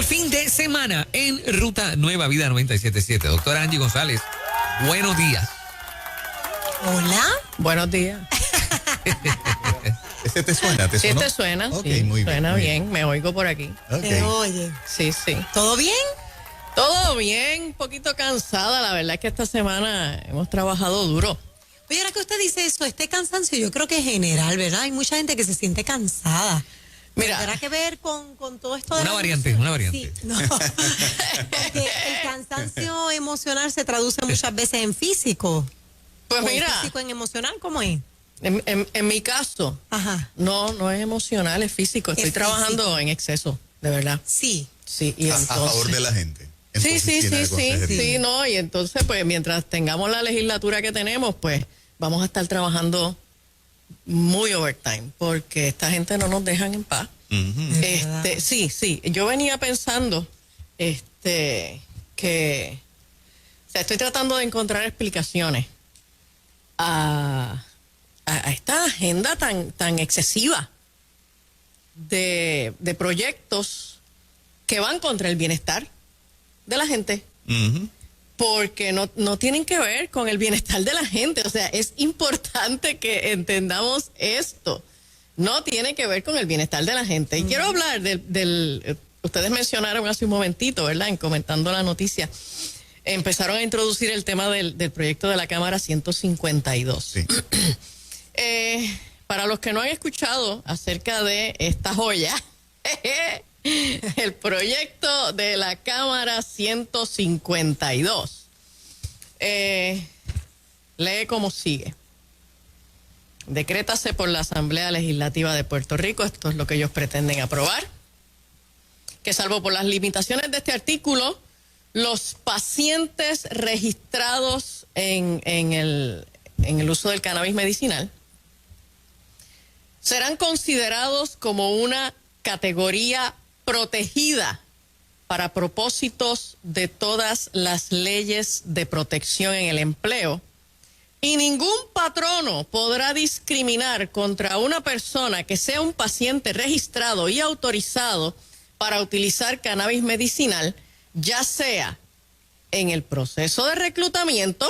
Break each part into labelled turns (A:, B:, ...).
A: el fin de semana en Ruta Nueva Vida 97.7. Doctora Angie González, buenos días.
B: Hola.
C: Buenos días.
D: ¿Este te suena? ¿Te
C: Sí,
D: sonó?
C: te suena.
D: Okay,
C: Sí,
D: muy
C: suena
D: muy
C: bien. Me oigo por aquí.
D: Okay.
B: Te oye.
C: Sí, sí.
B: ¿Todo bien?
C: Todo bien, un poquito cansada. La verdad es que esta semana hemos trabajado duro.
B: Oye, ahora que usted dice eso, este cansancio yo creo que es general, ¿verdad? Hay mucha gente que se siente cansada.
C: Mira.
B: ¿Tendrá que ver con todo esto de
A: Una
B: la
A: variante,
B: emoción?
A: una variante.
B: Sí, no. Porque el cansancio emocional se traduce muchas veces en físico.
C: Pues
B: ¿O
C: mira,
B: en físico en emocional, ¿cómo es?
C: en mi caso,
B: Ajá.
C: no es emocional, es físico. Estoy
B: Es
C: trabajando
B: físico.
C: en exceso, de verdad.
B: Sí.
C: Sí, y
D: A favor de la gente. en
C: Sí, sí,
D: oficina de
C: sí,
D: consejería.
C: sí, no, y entonces pues mientras tengamos la legislatura que tenemos, pues vamos a estar trabajando muy overtime, porque esta gente no nos dejan en paz.
D: Ujú.
C: Sí, yo venía pensando que o sea, estoy tratando de encontrar explicaciones a esta agenda tan excesiva de proyectos que van contra el bienestar de la gente,
D: Ujú.
C: porque no tienen que ver con el bienestar de la gente. O sea, es importante que entendamos esto. No tiene que ver con el bienestar de la gente. Y quiero hablar ustedes mencionaron hace un momentito, ¿verdad? En comentando la noticia, empezaron a introducir el tema del proyecto de la Cámara 152.
D: Sí.
C: Para los que no han escuchado acerca de esta joya, el proyecto de la Cámara 152 lee como sigue. Decrétase por la Asamblea Legislativa de Puerto Rico, esto es lo que ellos pretenden aprobar, que salvo por las limitaciones de este artículo, los pacientes registrados en el uso del cannabis medicinal serán considerados como una categoría protegida para propósitos de todas las leyes de protección en el empleo, y ningún patrono podrá discriminar contra una persona que sea un paciente registrado y autorizado para utilizar cannabis medicinal, ya sea en el proceso de reclutamiento,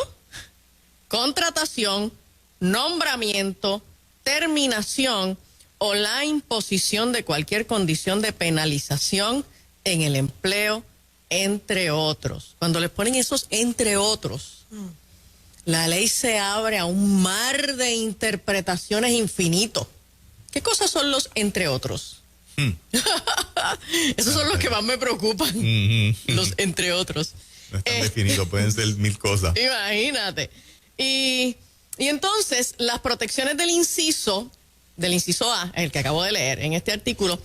C: contratación, nombramiento, terminación o la imposición de cualquier condición de penalización en el empleo, entre otros. Cuando les ponen esos entre otros, la ley se abre a un mar de interpretaciones infinito. ¿Qué cosas son los entre otros? Esos son los que más me preocupan, los entre otros.
D: No están definidos, pueden ser mil cosas.
C: Imagínate. Y entonces las protecciones del inciso A, el que acabo de leer en este artículo,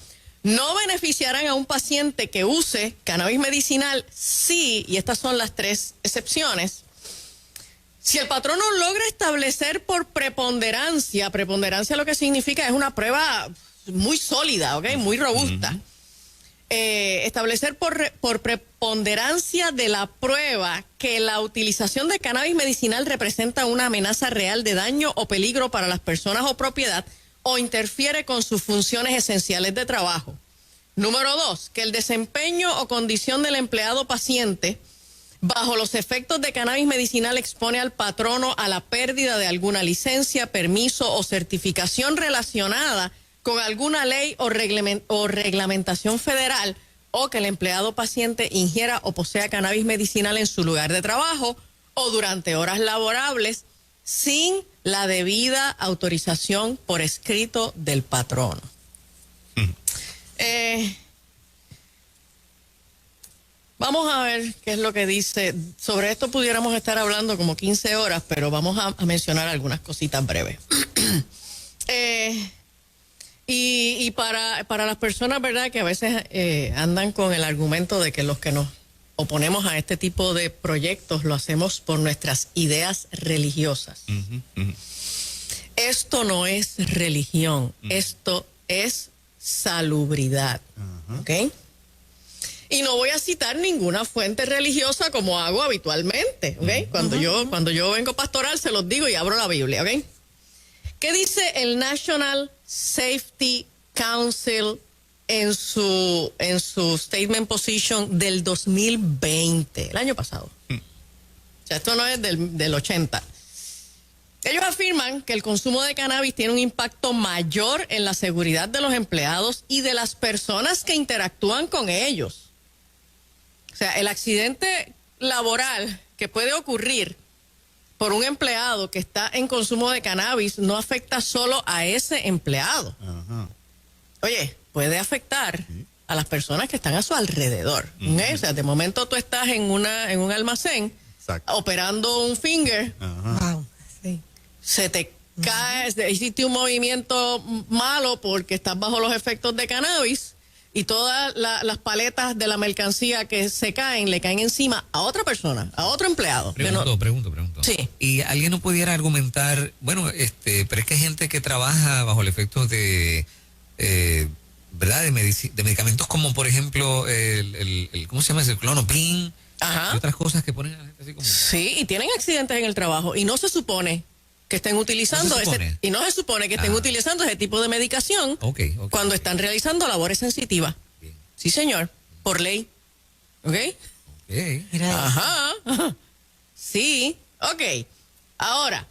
C: no beneficiarán a un paciente que use cannabis medicinal si, y estas son las tres excepciones, si el patrono logra establecer por preponderancia lo que significa es una prueba muy sólida, ¿ok? Muy robusta. Establecer por preponderancia de la prueba que la utilización de cannabis medicinal representa una amenaza real de daño o peligro para las personas o propiedad o interfiere con sus funciones esenciales de trabajo. Número 2, que el desempeño o condición del empleado paciente bajo los efectos de cannabis medicinal expone al patrono a la pérdida de alguna licencia, permiso o certificación relacionada con alguna ley o reglamentación federal, o que el empleado paciente ingiera o posea cannabis medicinal en su lugar de trabajo o durante horas laborables sin la debida autorización por escrito del patrono. Vamos a ver qué es lo que dice. Sobre esto pudiéramos estar hablando como 15 horas, pero vamos a mencionar algunas cositas breves. Y para las personas, ¿verdad?, que a veces andan con el argumento de que los que nos oponemos a este tipo de proyectos lo hacemos por nuestras ideas religiosas. Esto no es religión, esto es salubridad, ¿ok? Y no voy a citar ninguna fuente religiosa como hago habitualmente, ¿ok? Cuando yo vengo pastoral se los digo y abro la Biblia, ¿ok? ¿Qué dice el National Safety Council en su statement position del 2020, el año pasado. O sea, esto no es del 80. Ellos afirman que el consumo de cannabis tiene un impacto mayor en la seguridad de los empleados y de las personas que interactúan con ellos. O sea, el accidente laboral que puede ocurrir por un empleado que está en consumo de cannabis no afecta solo a ese empleado.
D: Ajá.
C: Oye, puede afectar a las personas que están a su alrededor. ¿Okay? O sea, de momento tú estás en un almacén
D: Exacto.
C: operando un finger,
D: Ajá.
B: Wow. Sí.
C: se te cae, hiciste un movimiento malo porque estás bajo los efectos de cannabis y todas las paletas de la mercancía que se caen, le caen encima a otra persona, a otro empleado.
A: Pregunto.
C: Sí.
A: Y alguien no pudiera argumentar, bueno, pero es que hay gente que trabaja bajo el efecto de, ¿verdad? De medicamentos como, por ejemplo, el ¿cómo se llama ese? Clonopin.
C: Ajá.
A: Y otras cosas que ponen a la gente así como...
C: Sí, y tienen accidentes en el trabajo y no se supone que estén utilizando utilizando ese tipo de medicación
A: Ok.
C: cuando están realizando labores sensitivas.
A: Bien.
C: Sí, señor, por ley. ¿Ok?
A: Ok.
B: Mira,
C: Ajá. Sí, ok. Ahora,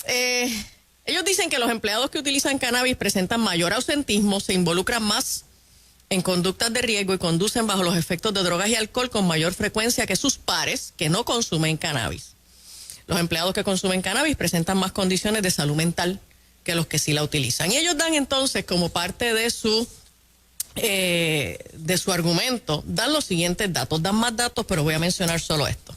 C: ellos dicen que los empleados que utilizan cannabis presentan mayor ausentismo, se involucran más en conductas de riesgo y conducen bajo los efectos de drogas y alcohol con mayor frecuencia que sus pares que no consumen cannabis. Los empleados que consumen cannabis presentan más condiciones de salud mental que los que sí la utilizan. Y ellos dan entonces, como parte de su argumento, dan los siguientes datos. Dan más datos, pero voy a mencionar solo esto.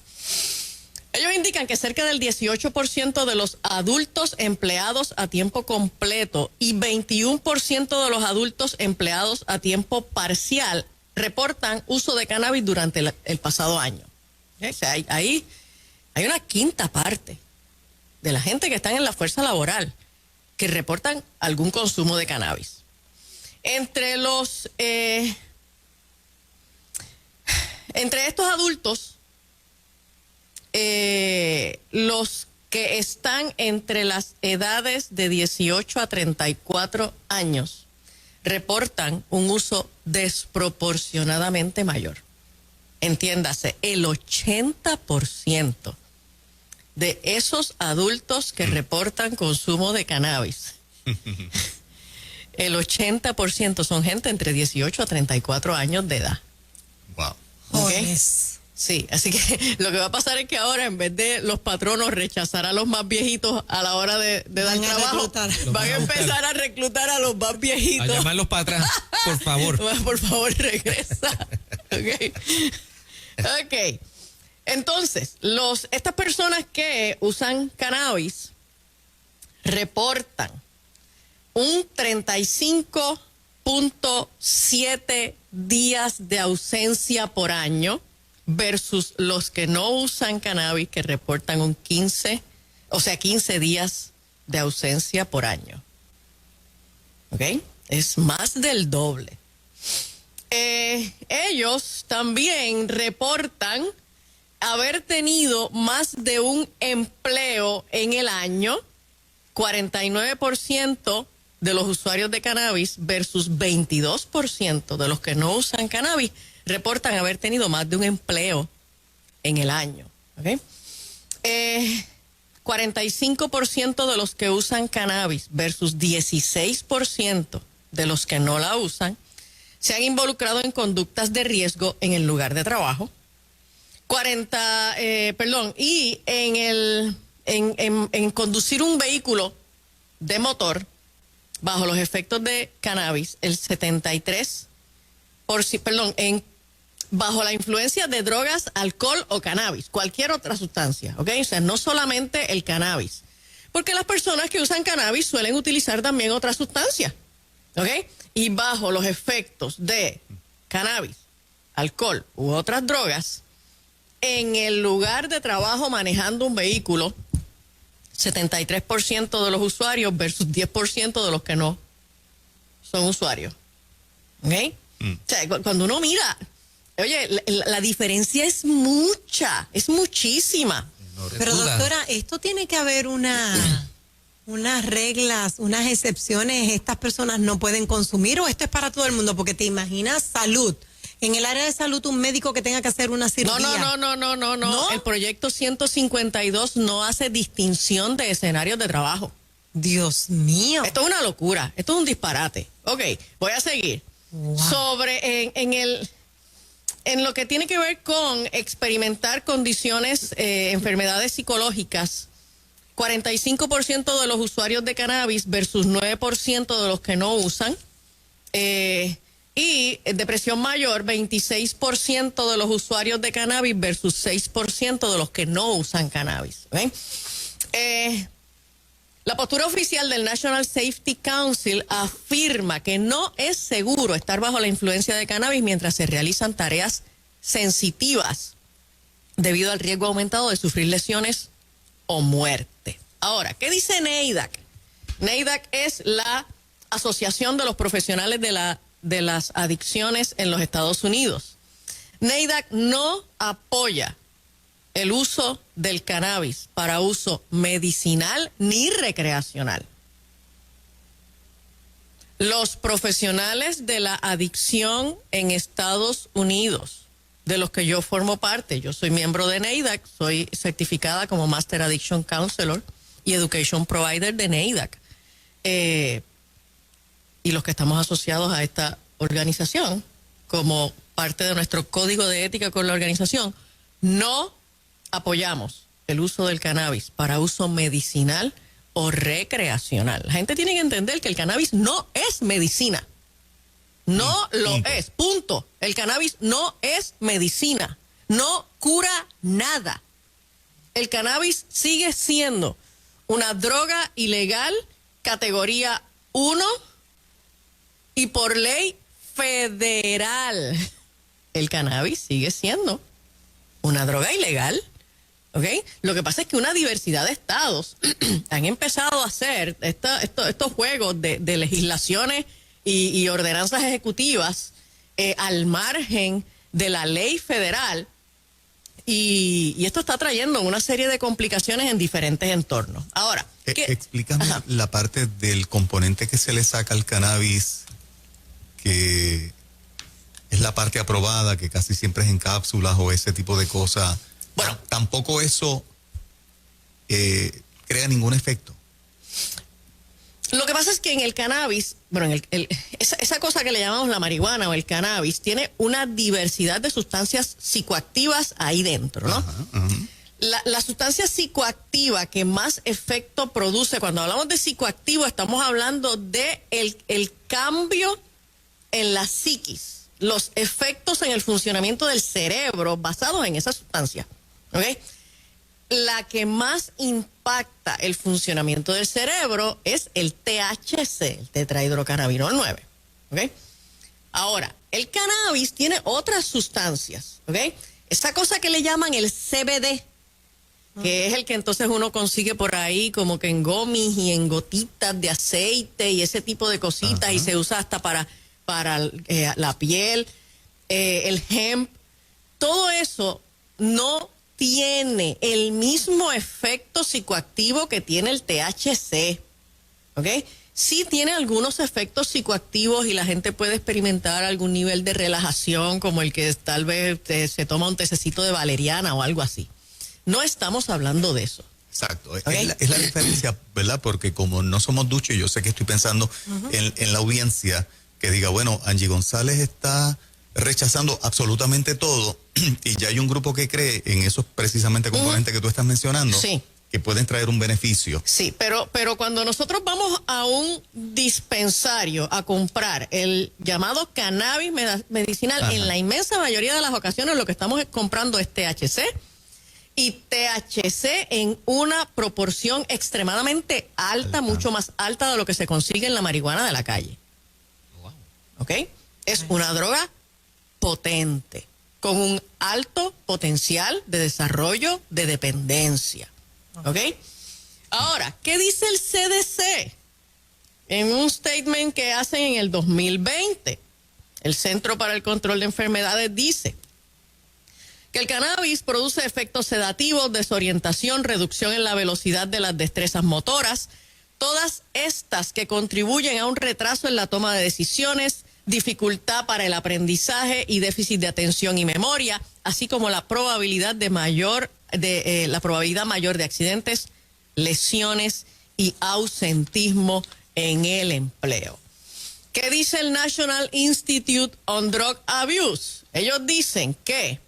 C: Ellos indican que cerca del 18% de los adultos empleados a tiempo completo y 21% de los adultos empleados a tiempo parcial reportan uso de cannabis durante el pasado año. O sea, ahí hay una quinta parte de la gente que están en la fuerza laboral que reportan algún consumo de cannabis. Entre estos adultos, los que están entre las edades de 18 a 34 años reportan un uso desproporcionadamente mayor. Entiéndase, el 80% de esos adultos que reportan consumo de cannabis, el 80% son gente entre 18 a 34 años de edad.
D: Wow.
C: ¿Ok?
B: jóvenes.
C: Sí, así que lo que va a pasar es que ahora, en vez de los patronos rechazar a los más viejitos a la hora de dar
B: Van a
C: trabajo,
B: reclutar.
C: van a empezar a reclutar a los más
A: A
C: viejitos.
A: llamarlos para atrás, por favor.
C: Por favor, regresa. Ok. Entonces, estas personas que usan cannabis reportan un 35.7 días de ausencia por año versus los que no usan cannabis que reportan un 15 días de ausencia por año. ¿Ok? Es más del doble. Ellos también reportan haber tenido más de un empleo en el año, 49% de los usuarios de cannabis versus 22% de los que no usan cannabis reportan haber tenido más de un empleo en el año. ¿Okay? 45% de los que usan cannabis versus 16% de los que no la usan se han involucrado en conductas de riesgo en el lugar de trabajo. Y en conducir un vehículo de motor bajo los efectos de cannabis, el 73%, bajo la influencia de drogas, alcohol o cannabis, cualquier otra sustancia, ¿ok? O sea, no solamente el cannabis. Porque las personas que usan cannabis suelen utilizar también otras sustancias, ¿ok? Y bajo los efectos de cannabis, alcohol u otras drogas, en el lugar de trabajo manejando un vehículo, 73% de los usuarios versus 10% de los que no son usuarios. ¿Ok? O sea, cuando uno mira, oye, la diferencia es mucha, es muchísima.
B: Pero
A: Duda.
B: doctora, esto tiene que haber una unas reglas, unas excepciones, estas personas no pueden consumir, o esto es para todo el mundo, porque te imaginas salud. En el área de salud, un médico que tenga que hacer una cirugía.
C: No. El proyecto 152 no hace distinción de escenarios de trabajo.
B: Dios mío.
C: Esto es una locura, esto es un disparate. Ok, voy a seguir.
B: Wow.
C: Sobre en lo que tiene que ver con experimentar condiciones, enfermedades psicológicas, 45% de los usuarios de cannabis versus 9% de los que no usan. Y depresión mayor, 26% de los usuarios de cannabis versus 6% de los que no usan cannabis. ¿Okay? La postura oficial del National Safety Council afirma que no es seguro estar bajo la influencia de cannabis mientras se realizan tareas sensitivas debido al riesgo aumentado de sufrir lesiones o muerte. Ahora, ¿qué dice NAIDAC? NAIDAC es la Asociación de los Profesionales de las Adicciones en los Estados Unidos. NAIDAC no apoya el uso del cannabis para uso medicinal ni recreacional. Los profesionales de la adicción en Estados Unidos, de los que yo formo parte, yo soy miembro de NAIDAC, soy certificada como Master Addiction Counselor y Education Provider de NAIDAC. Y los que estamos asociados a esta organización, como parte de nuestro código de ética con la organización, no apoyamos el uso del cannabis para uso medicinal o recreacional. La gente tiene que entender que el cannabis no es medicina. No lo es, punto. El cannabis no es medicina. No cura nada. El cannabis sigue siendo una droga ilegal, categoría 1 y por ley federal. El cannabis sigue siendo una droga ilegal. ¿Ok? Lo que pasa es que una diversidad de estados han empezado a hacer estos juegos de legislaciones y ordenanzas ejecutivas al margen de la ley federal, y esto está trayendo una serie de complicaciones en diferentes entornos. Ahora,
D: explícame la parte del componente que se le saca al cannabis, que es la parte aprobada, que casi siempre es en cápsulas o ese tipo de cosas. Bueno, tampoco eso crea ningún efecto.
C: Lo que pasa es que en el cannabis, bueno, esa cosa que le llamamos la marihuana o el cannabis, tiene una diversidad de sustancias psicoactivas ahí dentro, ¿no? La sustancia psicoactiva que más efecto produce, cuando hablamos de psicoactivo, estamos hablando de el cambio en la psiquis, los efectos en el funcionamiento del cerebro basados en esa sustancia. ¿Ok? La que más impacta el funcionamiento del cerebro es el THC, el tetrahidrocannabinol 9. ¿Ok? Ahora, el cannabis tiene otras sustancias. ¿Ok? Esa cosa que le llaman el CBD, que es el que entonces uno consigue por ahí como que en gomis y en gotitas de aceite y ese tipo de cositas, y se usa hasta para la piel, el hemp, todo eso no tiene el mismo efecto psicoactivo que tiene el THC, ¿ok? Sí tiene algunos efectos psicoactivos y la gente puede experimentar algún nivel de relajación, como el que tal vez se toma un tececito de valeriana o algo así. No estamos hablando de eso.
D: Exacto,
C: ¿Okay?
D: es la diferencia, ¿verdad? Porque como no somos duchos, yo sé que estoy pensando en la audiencia que diga, bueno, Angie González está rechazando absolutamente todo y ya hay un grupo que cree en esos precisamente componentes que tú estás mencionando,
C: sí,
D: que pueden traer un beneficio.
C: Sí, pero cuando nosotros vamos a un dispensario a comprar el llamado cannabis medicinal, en la inmensa mayoría de las ocasiones lo que estamos comprando es THC, y THC en una proporción extremadamente alta, mucho más alta de lo que se consigue en la marihuana de la calle. ¿Ok? Es una droga potente, con un alto potencial de desarrollo de dependencia. ¿Ok? Ahora, ¿qué dice el CDC? En un statement que hacen en el 2020, el Centro para el Control de Enfermedades dice que el cannabis produce efectos sedativos, desorientación, reducción en la velocidad de las destrezas motoras, todas estas que contribuyen a un retraso en la toma de decisiones, dificultad para el aprendizaje y déficit de atención y memoria, así como la probabilidad mayor de accidentes, lesiones y ausentismo en el empleo. ¿Qué dice el National Institute on Drug Abuse? Ellos dicen que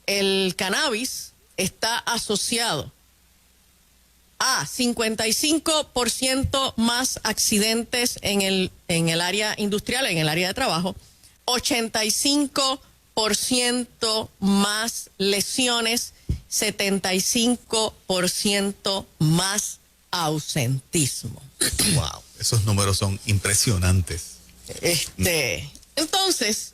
C: el cannabis está asociado a 55% más accidentes en el área industrial, en el área de trabajo, 85% más lesiones, 75% más ausentismo.
D: Wow, esos números son impresionantes.
C: Entonces,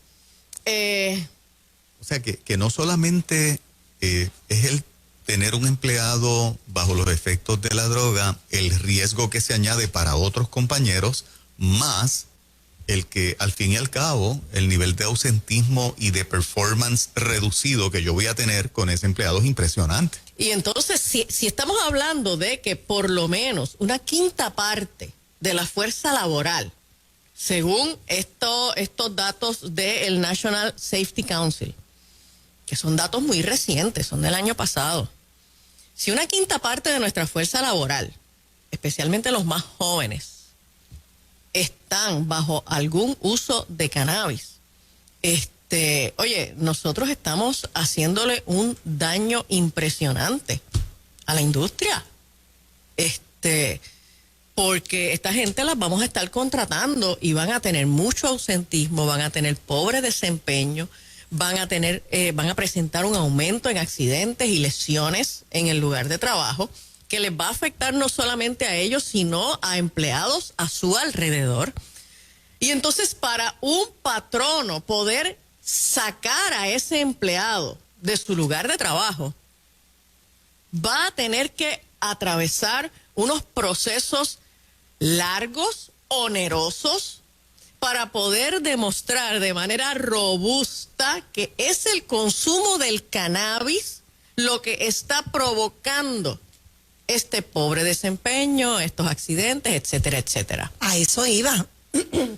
D: o sea que no solamente es el tener un empleado bajo los efectos de la droga, el riesgo que se añade para otros compañeros, más el que al fin y al cabo el nivel de ausentismo y de performance reducido que yo voy a tener con ese empleado es impresionante.
C: Y entonces, si estamos hablando de que por lo menos una quinta parte de la fuerza laboral, según estos datos del National Safety Council, que son datos muy recientes, son del año pasado, si una quinta parte de nuestra fuerza laboral, especialmente los más jóvenes, están bajo algún uso de cannabis, oye, nosotros estamos haciéndole un daño impresionante a la industria. Porque esta gente las vamos a estar contratando y van a tener mucho ausentismo, van a tener pobre desempeño, van a presentar un aumento en accidentes y lesiones en el lugar de trabajo, que les va a afectar no solamente a ellos, sino a empleados a su alrededor. Y entonces, para un patrono poder sacar a ese empleado de su lugar de trabajo, va a tener que atravesar unos procesos largos, onerosos, para poder demostrar de manera robusta que es el consumo del cannabis lo que está provocando este pobre desempeño, estos accidentes, etcétera, etcétera.
B: A eso iba.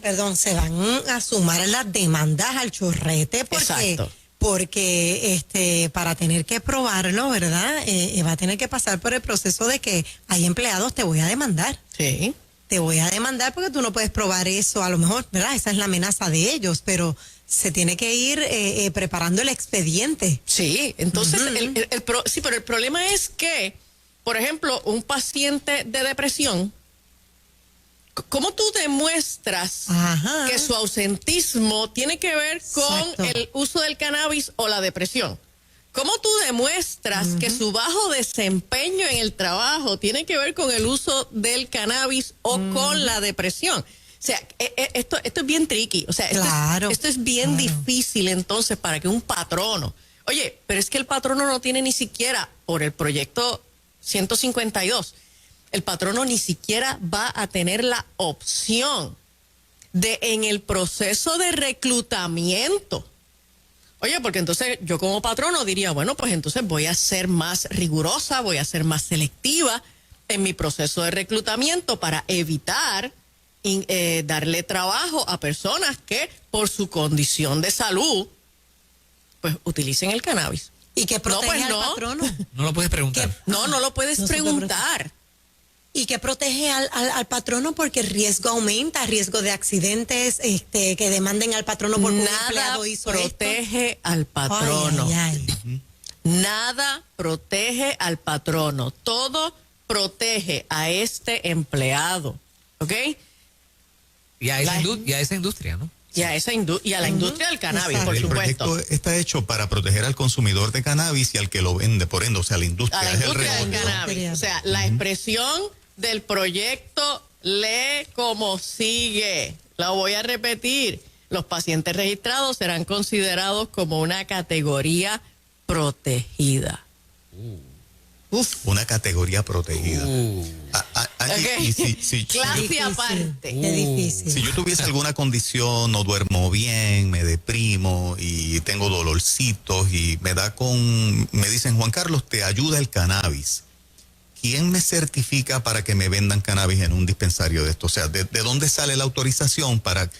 B: Perdón, se van a sumar las demandas al chorrete
C: Exacto.
B: porque para tener que probarlo, ¿verdad? Va a tener que pasar por el proceso de que hay empleados, te voy a demandar.
C: Sí.
B: Te voy a demandar porque tú no puedes probar eso, a lo mejor, ¿verdad? Esa es la amenaza de ellos, pero se tiene que ir preparando el expediente.
C: Sí, entonces, sí, pero el problema es que, por ejemplo, un paciente de depresión, ¿cómo tú demuestras que su ausentismo tiene que ver con
B: Exacto.
C: el uso del cannabis o la depresión? ¿Cómo tú demuestras que su bajo desempeño en el trabajo tiene que ver con el uso del cannabis o con la depresión? O sea, esto es bien tricky. O sea, esto es bien difícil entonces para que un patrono... Oye, pero es que el patrono no tiene ni siquiera, por el proyecto 152, el patrono ni siquiera va a tener la opción de, en el proceso de reclutamiento... Oye, porque entonces yo como patrono diría, bueno, pues entonces voy a ser más rigurosa, voy a ser más selectiva en mi proceso de reclutamiento para evitar darle trabajo a personas que por su condición de salud pues utilicen el cannabis.
B: ¿Y qué protege al patrono?
A: No lo puedes preguntar.
C: No lo puedes preguntar.
B: ¿Y qué protege al patrono? Porque el riesgo aumenta, riesgo de accidentes, que demanden al patrono porque un empleado hizo
C: protege
B: esto.
C: al patrono.
B: Ay.
C: Nada protege al patrono. Todo protege a este empleado. ¿Ok?
A: Y a esa industria, ¿no?
C: Y a la industria del cannabis,
B: Exacto.
C: por
D: El
C: supuesto.
D: proyecto está hecho para proteger al consumidor de cannabis y al que lo vende, por ende, o sea, la industria.
C: A la
D: es el
C: industria del
D: redondo.
C: cannabis. O sea, la expresión del proyecto lee como sigue. Lo voy a repetir. Los pacientes registrados serán considerados como una categoría protegida.
D: Una categoría protegida. Angie,
C: Okay.
D: y
C: Clase
B: Difícil,
C: aparte.
B: qué difícil.
D: si yo tuviese alguna condición, no duermo bien, me deprimo y tengo dolorcitos y me dicen, Juan Carlos, te ayuda el cannabis. ¿quién me certifica para que me vendan cannabis en un dispensario de esto? O sea, ¿de dónde sale la autorización para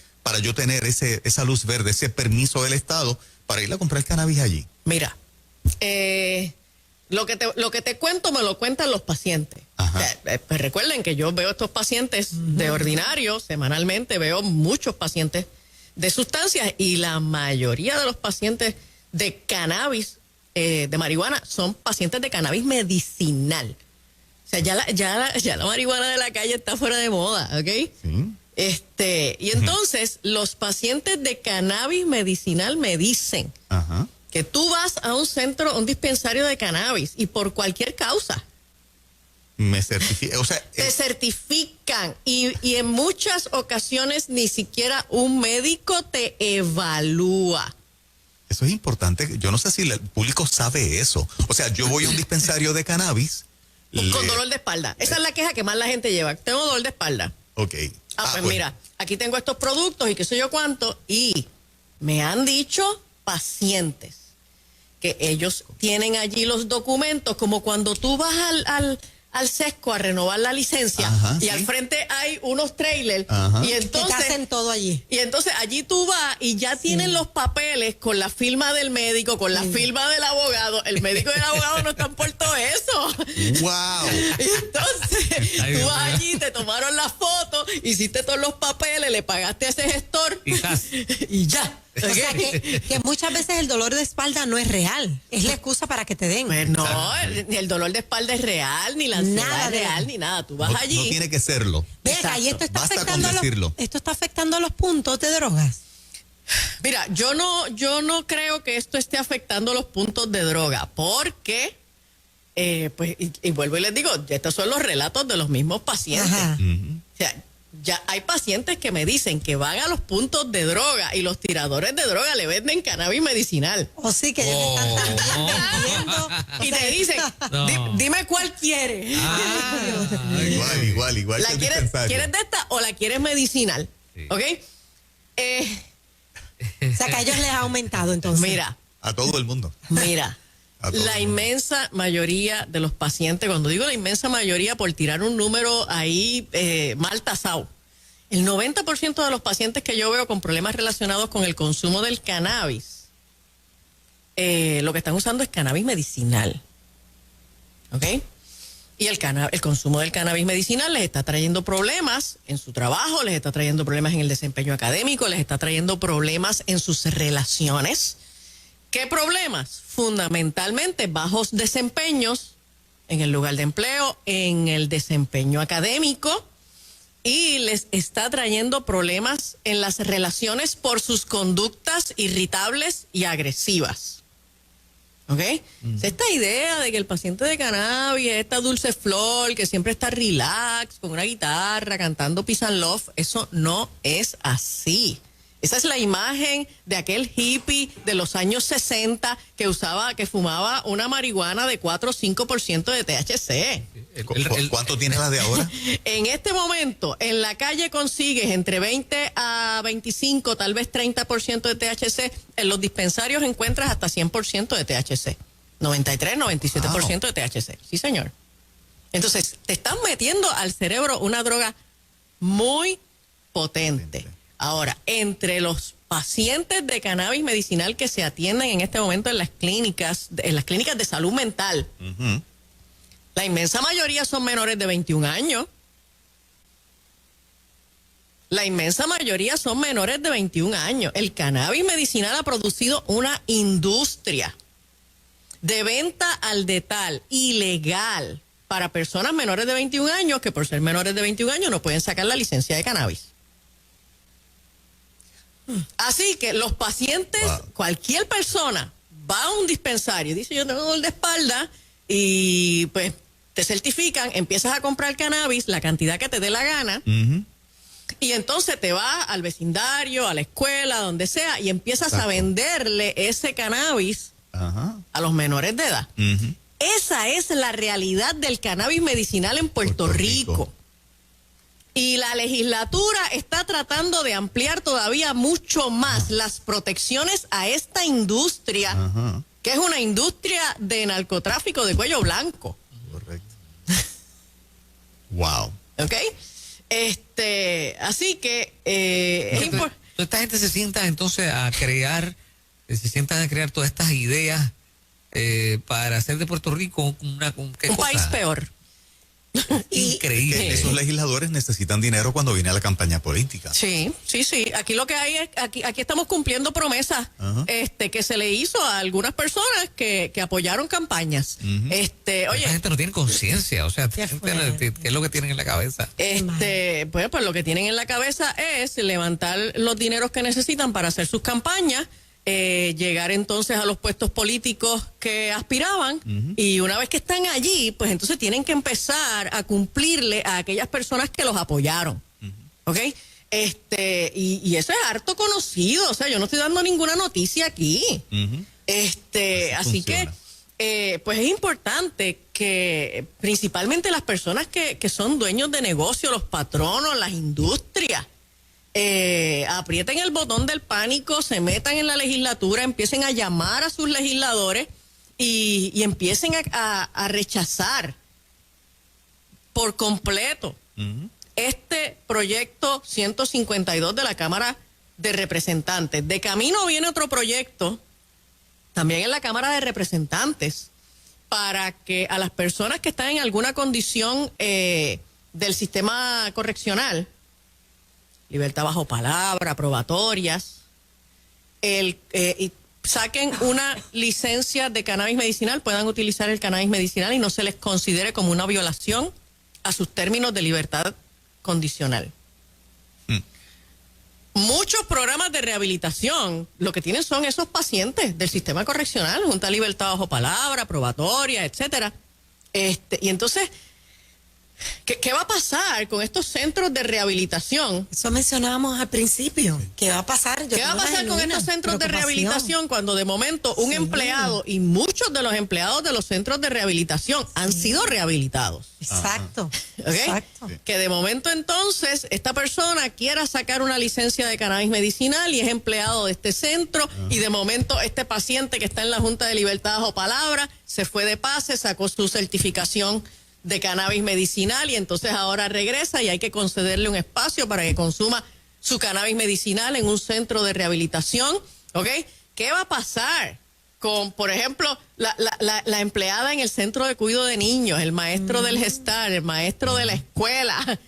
D: yo tener esa luz verde, ese permiso del Estado para ir a comprar cannabis allí?
C: Mira, lo que te cuento me lo cuentan los pacientes. Pues recuerden que yo veo estos pacientes de ordinario, semanalmente veo muchos pacientes de sustancias y la mayoría de los pacientes de cannabis, de marihuana, son pacientes de cannabis medicinal. O sea, ya la marihuana de la calle está fuera de moda, ¿ok?
D: Sí.
C: Y entonces los pacientes de cannabis medicinal me dicen que tú vas a un centro, un dispensario de cannabis y por cualquier causa
D: Me certifica, o sea,
C: te certifican y en muchas ocasiones ni siquiera un médico te evalúa.
D: eso es importante. Yo no sé si el público sabe eso. O sea, yo voy a un dispensario de cannabis.
C: Con dolor de espalda. Esa es la queja que más la gente lleva. Tengo dolor de espalda.
D: Ok.
C: Pues
D: bueno.
C: mira, aquí tengo estos productos y qué sé yo cuánto. Y me han dicho pacientes que ellos tienen allí los documentos, como cuando tú vas al sesco a renovar la licencia y
D: sí.
C: al frente hay unos trailers y entonces
B: que te hacen todo allí.
C: y entonces allí tú vas y ya tienen los papeles con la firma del médico, con la firma del abogado. El médico y el abogado no están por todo eso.
D: ¡Wow!
C: Y entonces tú vas allí, te tomaron la foto, hiciste todos los papeles, le pagaste a ese gestor y ya.
B: O sea, que muchas veces el dolor de espalda no es real. Es la excusa para que te den.
C: Pues no, ni el dolor de espalda es real, ni la ansiedad
B: Nada
C: es
B: de
C: real,
B: eso.
C: ni nada. Tú vas
D: No,
C: allí.
D: no tiene que serlo.
B: Venga, y esto está
D: Basta con
B: afectando
D: decirlo.
B: esto está afectando a los puntos de drogas.
C: Mira, yo no creo que esto esté afectando los puntos de droga, porque, pues, y vuelvo y les digo, estos son los relatos de los mismos pacientes.
B: Ajá.
C: O sea, ya hay pacientes que me dicen que van a los puntos de droga y los tiradores de droga le venden cannabis medicinal.
B: O sí que ellos están también vendiendo.
C: Y te dicen, dime cuál quieres.
D: Igual
C: ¿La
D: que el
C: quieres
D: dispensario.
C: de esta o la quieres medicinal?
A: Sí.
C: ¿Ok?
B: O sea, que a ellos les ha aumentado entonces.
C: Mira,
D: A todo el mundo. A todo
C: la
D: el mundo.
C: inmensa mayoría de los pacientes, cuando digo la inmensa mayoría, por tirar un número ahí mal tasado, el 90% de los pacientes que yo veo con problemas relacionados con el consumo del cannabis, lo que están usando es cannabis medicinal. ¿Ok? Y el consumo del cannabis medicinal les está trayendo problemas en su trabajo, les está trayendo problemas en el desempeño académico, les está trayendo problemas en sus relaciones. ¿Qué problemas? Fundamentalmente bajos desempeños en el lugar de empleo, en el desempeño académico, y les está trayendo problemas en las relaciones por sus conductas irritables y agresivas. ¿Ok? Esta idea de que el paciente de cannabis es esta dulce flor que siempre está relax, con una guitarra, cantando Peace and Love, eso no es así. Esa es la imagen de aquel hippie de los años 60 que fumaba una marihuana de 4 o 5% de THC.
D: ¿Cuánto tiene la de ahora?
C: En este momento, en la calle consigues entre 20 a 25, tal vez 30% de THC. En los dispensarios encuentras hasta 100% de THC. 93, 97% de THC. Sí, señor. Entonces, te están metiendo al cerebro una droga muy potente. Ahora, entre los pacientes de cannabis medicinal que se atienden en este momento en las clínicas de salud mental, la inmensa mayoría son menores de 21 años. La inmensa mayoría son menores de 21 años. El cannabis medicinal ha producido una industria de venta al detal ilegal para personas menores de 21 años que por ser menores de 21 años no pueden sacar la licencia de cannabis. Así que los pacientes, cualquier persona va a un dispensario y dice yo tengo dolor de espalda y pues te certifican, empiezas a comprar cannabis, la cantidad que te dé la gana y entonces te vas al vecindario, a la escuela, donde sea y empiezas a venderle ese cannabis a los menores de edad. Esa es la realidad del cannabis medicinal en Puerto Rico. Y la legislatura está tratando de ampliar todavía mucho más las protecciones a esta industria, que es una industria de narcotráfico de cuello blanco.
D: Correcto. Wow.
C: ¿Ok? Así que es importante.
A: Esta gente se sienta entonces a crear, todas estas ideas para hacer de Puerto Rico
C: Un país peor.
A: Increíble.
D: Esos legisladores necesitan dinero cuando viene a la campaña política.
C: Sí. Aquí lo que hay es, aquí estamos cumpliendo promesas que se le hizo a algunas personas que apoyaron campañas. Oye,
A: esta gente no tiene conciencia, o sea, ¿qué es lo que tienen en la cabeza?
C: pues lo que tienen en la cabeza es levantar los dineros que necesitan para hacer sus campañas. Llegar entonces a los puestos políticos que aspiraban y una vez que están allí, pues entonces tienen que empezar a cumplirle a aquellas personas que los apoyaron. ¿Ok? Y eso es harto conocido, o sea, yo no estoy dando ninguna noticia aquí. Así que pues es importante que principalmente las personas que son dueños de negocio, los patronos, las industrias, aprieten el botón del pánico, se metan en la legislatura, empiecen a llamar a sus legisladores y empiecen a rechazar por completo este proyecto 152 de la Cámara de Representantes. De camino viene otro proyecto también en la Cámara de Representantes para que a las personas que están en alguna condición del sistema correccional, libertad bajo palabra, probatorias, y saquen una licencia de cannabis medicinal, puedan utilizar el cannabis medicinal y no se les considere como una violación a sus términos de libertad condicional. Muchos programas de rehabilitación lo que tienen son esos pacientes del sistema correccional, Junta de Libertad bajo palabra, probatoria, etcétera. Y entonces, ¿qué va a pasar con estos centros de rehabilitación?
B: Eso mencionábamos al principio. ¿Qué va a pasar?
C: ¿Qué va a pasar con estos centros de rehabilitación cuando de momento un empleado y muchos de los empleados de los centros de rehabilitación han sido rehabilitados?
B: Exacto.
C: ¿Okay?
B: Exacto.
C: Que de momento entonces esta persona quiera sacar una licencia de cannabis medicinal y es empleado de este centro y de momento este paciente que está en la Junta de Libertad bajo palabra se fue de pase, sacó su certificación de cannabis medicinal y entonces ahora regresa y hay que concederle un espacio para que consuma su cannabis medicinal en un centro de rehabilitación, ¿ok? ¿Qué va a pasar con, por ejemplo, la empleada en el centro de cuidado de niños, el maestro del gestar, el maestro de la escuela?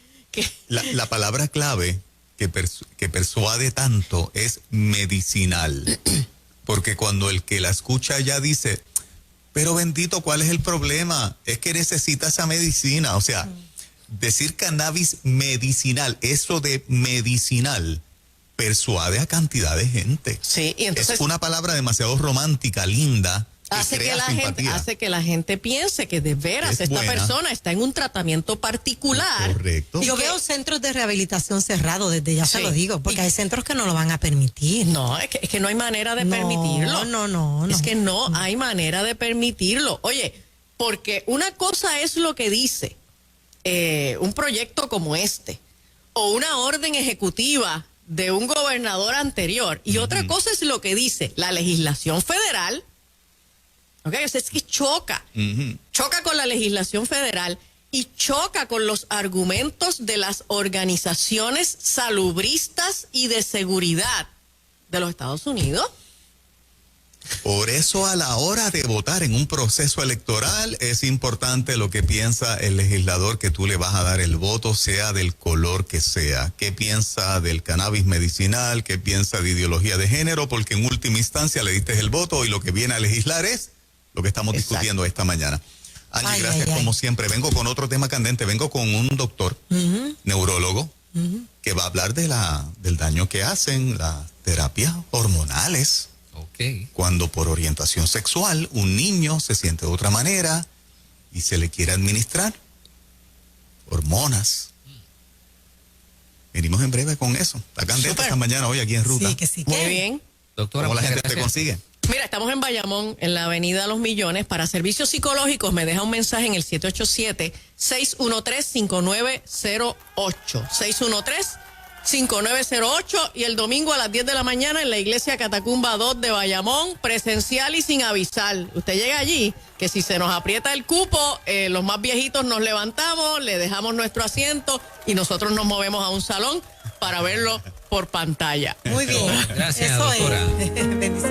D: La palabra clave que persuade tanto es medicinal, porque cuando el que la escucha ya dice, pero bendito, ¿cuál es el problema? Es que necesita esa medicina. O sea, decir cannabis medicinal, eso de medicinal, persuade a cantidad de gente.
C: Sí, y entonces
D: es una palabra demasiado romántica, linda, que
C: hace que la gente piense que de veras
D: Es
C: esta
D: buena.
C: persona está en un tratamiento particular.
D: Correcto.
B: Yo veo centros de rehabilitación cerrados, desde ya se
C: Sí.
B: lo digo, porque hay centros que no lo van a permitir.
C: No, es que no hay manera de permitirlo.
B: No.
C: Es que no hay manera de permitirlo. Oye, porque una cosa es lo que dice un proyecto como este, o una orden ejecutiva de un gobernador anterior, y otra cosa es lo que dice la legislación federal. ¿Ok? O sea, es que choca con la legislación federal y choca con los argumentos de las organizaciones salubristas y de seguridad de los Estados Unidos.
D: Por eso a la hora de votar en un proceso electoral es importante lo que piensa el legislador que tú le vas a dar el voto, sea del color que sea. ¿Qué piensa del cannabis medicinal? ¿Qué piensa de ideología de género? Porque en última instancia le diste el voto y lo que viene a legislar es lo que estamos discutiendo esta mañana. Angie, gracias como siempre. Vengo con otro tema candente. Vengo con un doctor, neurólogo, que va a hablar del daño que hacen las terapias hormonales.
A: Ok.
D: Cuando por orientación sexual un niño se siente de otra manera y se le quiere administrar hormonas. Venimos en breve con eso. Está candente
C: Súper.
D: esta mañana hoy aquí en Ruta.
B: Sí, que sí.
C: Muy bien.
A: Doctora,
D: ¿Cómo la
A: muchas
D: gente te
A: gracias.
D: consigue?
C: Mira, estamos en Bayamón, en la avenida Los Millones. Para servicios psicológicos me deja un mensaje en el 787-613-5908. 5908 y el domingo a las 10 de la mañana en la iglesia Catacumba 2 de Bayamón, presencial y sin avisar. Usted llega allí, que si se nos aprieta el cupo, los más viejitos nos levantamos, le dejamos nuestro asiento y nosotros nos movemos a un salón para verlo por pantalla.
B: Muy bien.
A: Gracias,
B: Eso
A: doctora.
B: es. Bendiciones.